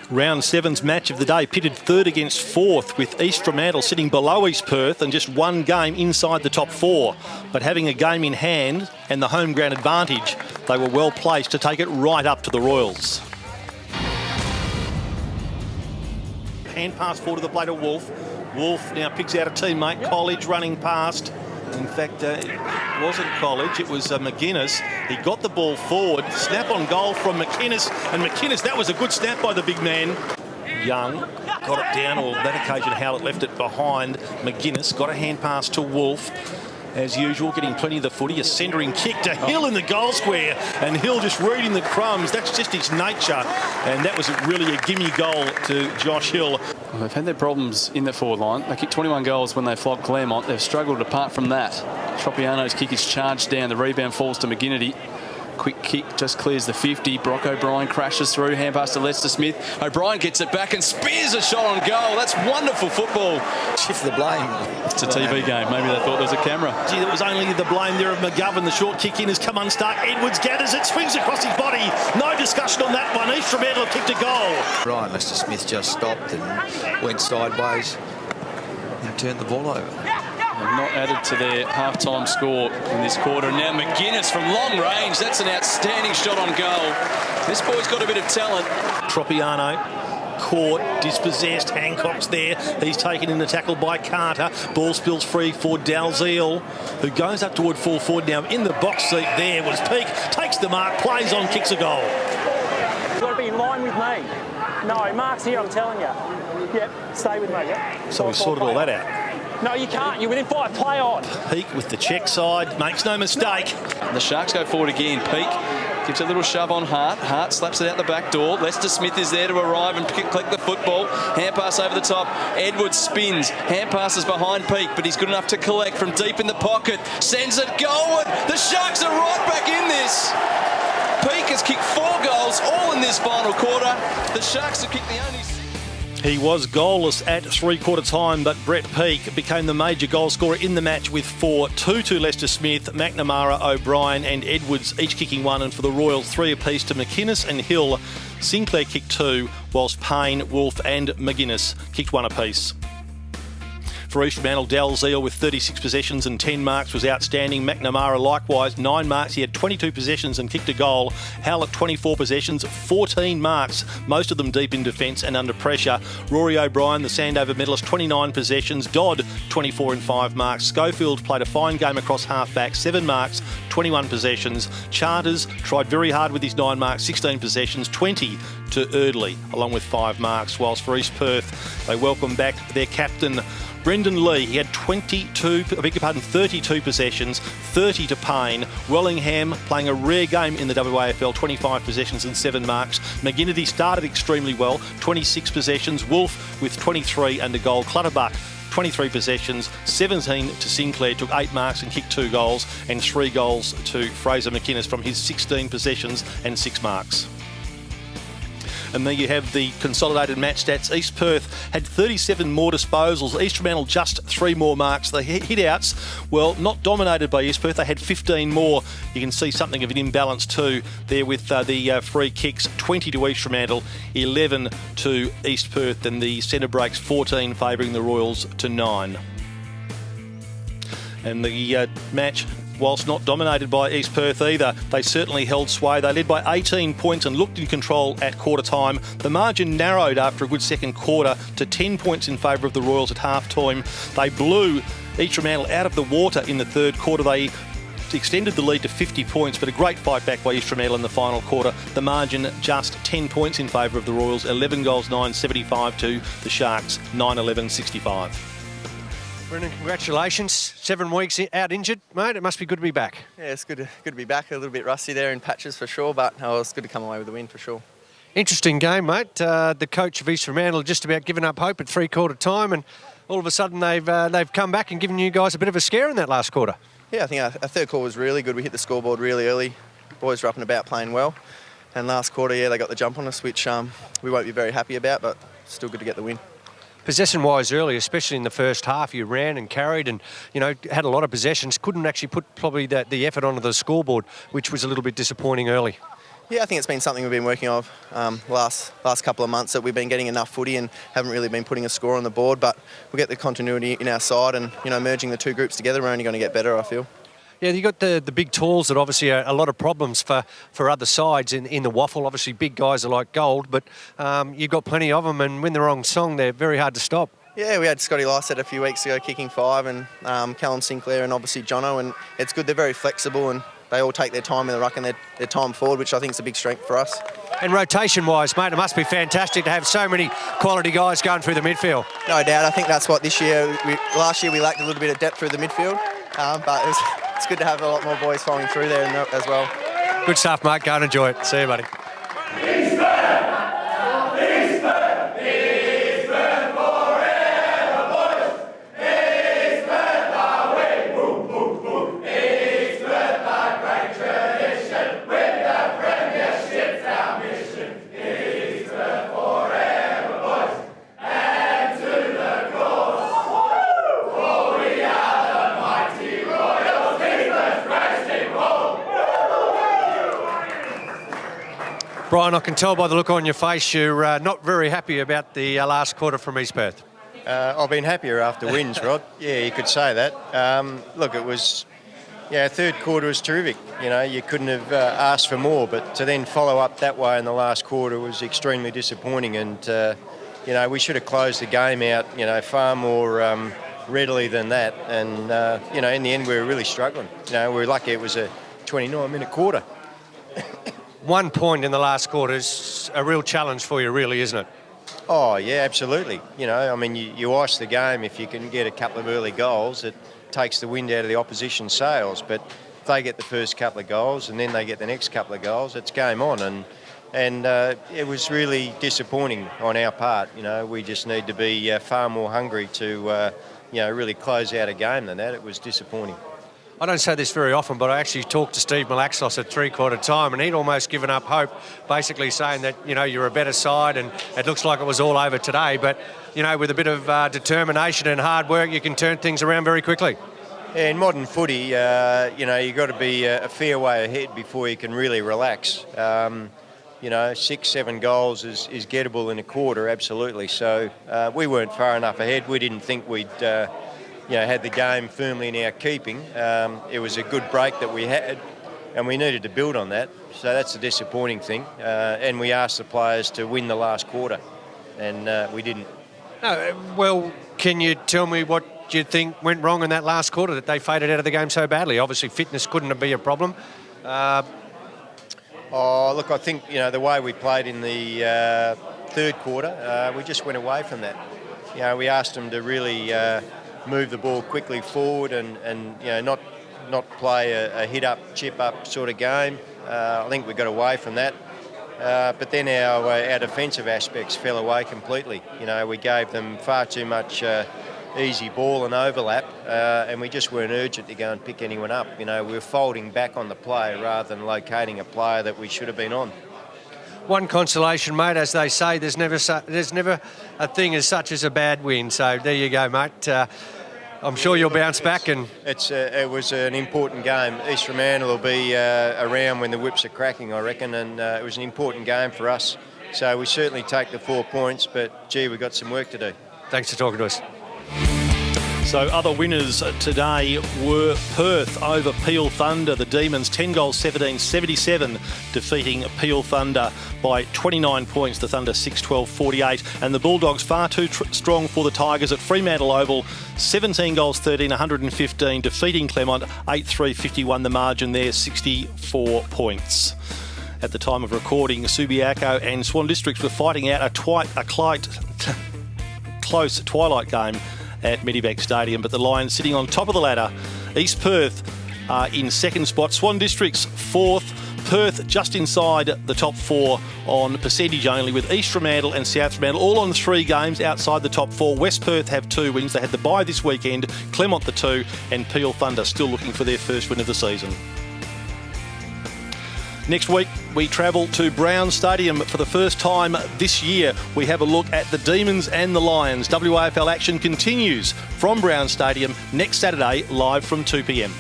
Round 7's match of the day pitted third against fourth, with East Fremantle sitting below East Perth and just one game inside the top four. But having a game in hand and the home ground advantage, they were well placed to take it right up to the Royals. Hand pass forward to the plate of Wolf. Wolf now picks out a teammate, College running past. In fact, it wasn't College, it was McGuinness. He got the ball forward, snap on goal from McInnes, and McInnes, that was a good snap by the big man. Young got it down, or that occasion Howlett left it behind. McGuinness got a hand pass to Wolf. As usual, getting plenty of the footy, a centering kick to Hill in the goal square, and Hill just reading the crumbs. That's just his nature, and that was really a gimme goal to Josh Hill. Well, they've had their problems in their forward line. They kicked 21 goals when they flogged Claremont. They've struggled apart from that. Tropiano's kick is charged down. The rebound falls to McGinnity. Quick kick just clears the 50. Brock O'Brien crashes through. Hand pass to Lester Smith. O'Brien gets it back and spears a shot on goal. That's wonderful football. Shift the blame. It's a TV game. Maybe they thought there was a camera. Gee, it was only the blame there of McGovern. The short kick in has come unstuck. Edwards gathers it, swings across his body. No discussion on that one. East Fremantle have kicked a goal. Right, Lester Smith just stopped and went sideways and turned the ball over. They've not added to their half-time score in this quarter. And now McGuinness from long range. That's an outstanding shot on goal. This boy's got a bit of talent. Tropiano caught, dispossessed. Hancock's there. He's taken in the tackle by Carter. Ball spills free for Dalziel, who goes up toward full forward now. In the box seat there was Peake. Takes the mark, plays on, kicks a goal. You've got to be in line with me. No, Mark's here, I'm telling you. Yep, stay with me, yep. So we've sorted all that out. No, you can't. You're within 5. Play on. Peake with the check side. Makes no mistake. The Sharks go forward again. Peake gives a little shove on Hart. Hart slaps it out the back door. Lester Smith is there to arrive and collect the football. Hand pass over the top. Edwards spins. Hand passes behind Peake, but he's good enough to collect from deep in the pocket. Sends it goalward. The Sharks are right back in this. Peake has kicked 4 goals, all in this final quarter. The Sharks have kicked the only... He was goalless at three-quarter time, but Brett Peake became the major goal scorer in the match with 4. 2 to Lester Smith, McNamara, O'Brien and Edwards, each kicking 1, and for the Royals 3 apiece to McInnes and Hill. Sinclair kicked 2, whilst Payne, Wolf and McGuinness kicked 1 apiece. For East Fremantle, Dalziel with 36 possessions and 10 marks was outstanding. McNamara likewise, 9 marks. He had 22 possessions and kicked a goal. Howlett, 24 possessions, 14 marks, most of them deep in defence and under pressure. Rory O'Brien, the Sandover medalist, 29 possessions. Dodd, 24 and 5 marks. Schofield played a fine game across half-back, 7 marks, 21 possessions. Charters tried very hard with his 9 marks, 16 possessions, 20 to Erdley, along with 5 marks. Whilst for East Perth, they welcome back their captain, Brendan Lee. He had 32 possessions, 30 to Payne. Wellingham playing a rare game in the WAFL, 25 possessions and 7 marks. McGinnity started extremely well, 26 possessions. Wolf with 23 and a goal. Clutterbuck, 23 possessions, 17 to Sinclair, took 8 marks and kicked 2 goals, and 3 goals to Fraser McInnes from his 16 possessions and 6 marks. And there you have the consolidated match stats. East Perth had 37 more disposals. East Fremantle just 3 more marks. The hit-outs, well, not dominated by East Perth. They had 15 more. You can see something of an imbalance too there with the free kicks. 20 to East Fremantle, 11 to East Perth, and the centre breaks 14 favouring the Royals to 9. And the match, whilst not dominated by East Perth either, they certainly held sway. They led by 18 points and looked in control at quarter time. The margin narrowed after a good second quarter to 10 points in favour of the Royals at half time. They blew East Fremantle out of the water in the third quarter. They extended the lead to 50 points, but a great fight back by East Fremantle in the final quarter. The margin just 10 points in favour of the Royals. 11 goals, 9-75 to the Sharks, 9-11-65. Brendan, congratulations. 7 weeks out injured, mate. It must be good to be back. Yeah, it's good to be back. A little bit rusty there in patches for sure, but it's good to come away with the win for sure. Interesting game, mate. The coach of East Fremantle just about given up hope at three-quarter time, and all of a sudden they've come back and given you guys a bit of a scare in that last quarter. Yeah, I think our third quarter was really good. We hit the scoreboard really early. Boys were up and about playing well. And last quarter, yeah, they got the jump on us, which we won't be very happy about, but still good to get the win. Possession-wise early, especially in the first half, you ran and carried and, had a lot of possessions. Couldn't actually put probably the effort onto the scoreboard, which was a little bit disappointing early. Yeah, I think it's been something we've been working on last couple of months, that we've been getting enough footy and haven't really been putting a score on the board, but we'll get the continuity in our side, and merging the two groups together, we're only going to get better, I feel. Yeah, you got the big talls that obviously are a lot of problems for other sides in the WAFL. Obviously, big guys are like gold, but you've got plenty of them, and when they're wrong song, they're very hard to stop. Yeah, we had Scotty Lycett a few weeks ago kicking 5, and Callum Sinclair and obviously Jono, and it's good. They're very flexible and they all take their time in the ruck and their time forward, which I think is a big strength for us. And rotation-wise, mate, it must be fantastic to have so many quality guys going through the midfield. No doubt. I think that's what this year, last year we lacked a little bit of depth through the midfield, but it's good to have a lot more boys following through there as well. Good stuff, mate. Go and enjoy it. See you, buddy. Brian, I can tell by the look on your face you're not very happy about the last quarter from East Perth. I've been happier after wins, Rod. Yeah, you could say that. Look, it was, third quarter was terrific. You couldn't have asked for more, but to then follow up that way in the last quarter was extremely disappointing. And, we should have closed the game out, far more readily than that. And, in the end, we were really struggling. We were lucky it was a 29-minute quarter. 1 point in the last quarter is a real challenge for you, really, isn't it? Oh, yeah, absolutely. You ice the game if you can get a couple of early goals. It takes the wind out of the opposition's sails. But if they get the first couple of goals and then they get the next couple of goals, it's game on. And it was really disappointing on our part. We just need to be far more hungry to, really close out a game than that. It was disappointing. I don't say this very often, but I actually talked to Steve Malaxos at three-quarter time, and he'd almost given up hope, basically saying that, you're a better side and it looks like it was all over today. But, with a bit of determination and hard work, you can turn things around very quickly. Yeah, in modern footy, you've got to be a fair way ahead before you can really relax. 6, 7 goals is gettable in a quarter, absolutely. So we weren't far enough ahead. We didn't think we'd... had the game firmly in our keeping. It was a good break that we had, and we needed to build on that. So that's the disappointing thing. And we asked the players to win the last quarter, and we didn't. Well, can you tell me what you think went wrong in that last quarter that they faded out of the game so badly? Obviously, fitness couldn't be a problem. I think, the way we played in the third quarter, we just went away from that. We asked them to really... move the ball quickly forward and not play a hit-up, chip-up sort of game. I think we got away from that. But then our defensive aspects fell away completely. We gave them far too much easy ball and overlap, and we just weren't urgent to go and pick anyone up. We were folding back on the play rather than locating a player that we should have been on. One consolation, mate, as they say, there's never a thing as such as a bad win. So there you go, mate. I'm sure you'll bounce back. And it was an important game. East Fremantle will be around when the whips are cracking, I reckon, and it was an important game for us. So we certainly take the 4 points, but, gee, we've got some work to do. Thanks for talking to us. So other winners today were Perth over Peel Thunder. The Demons 10 goals 17-77, defeating Peel Thunder by 29 points. The Thunder 6-12-48. And the Bulldogs far too strong for the Tigers at Fremantle Oval. 17 goals 13-115, defeating Clermont 8-3-51. The margin there, 64 points. At the time of recording, Subiaco and Swan Districts were fighting out a close twilight game at Medibank Stadium, but the Lions sitting on top of the ladder. East Perth in second spot, Swan Districts fourth, Perth just inside the top 4 on percentage only, with East Fremantle and South Fremantle all on 3 games outside the top 4. West Perth have 2 wins. They had the bye this weekend, Clermont the 2, and Peel Thunder still looking for their first win of the season. Next week, we travel to Brown Stadium for the first time this year. We have a look at the Demons and the Lions. WAFL action continues from Brown Stadium next Saturday, live from 2 p.m.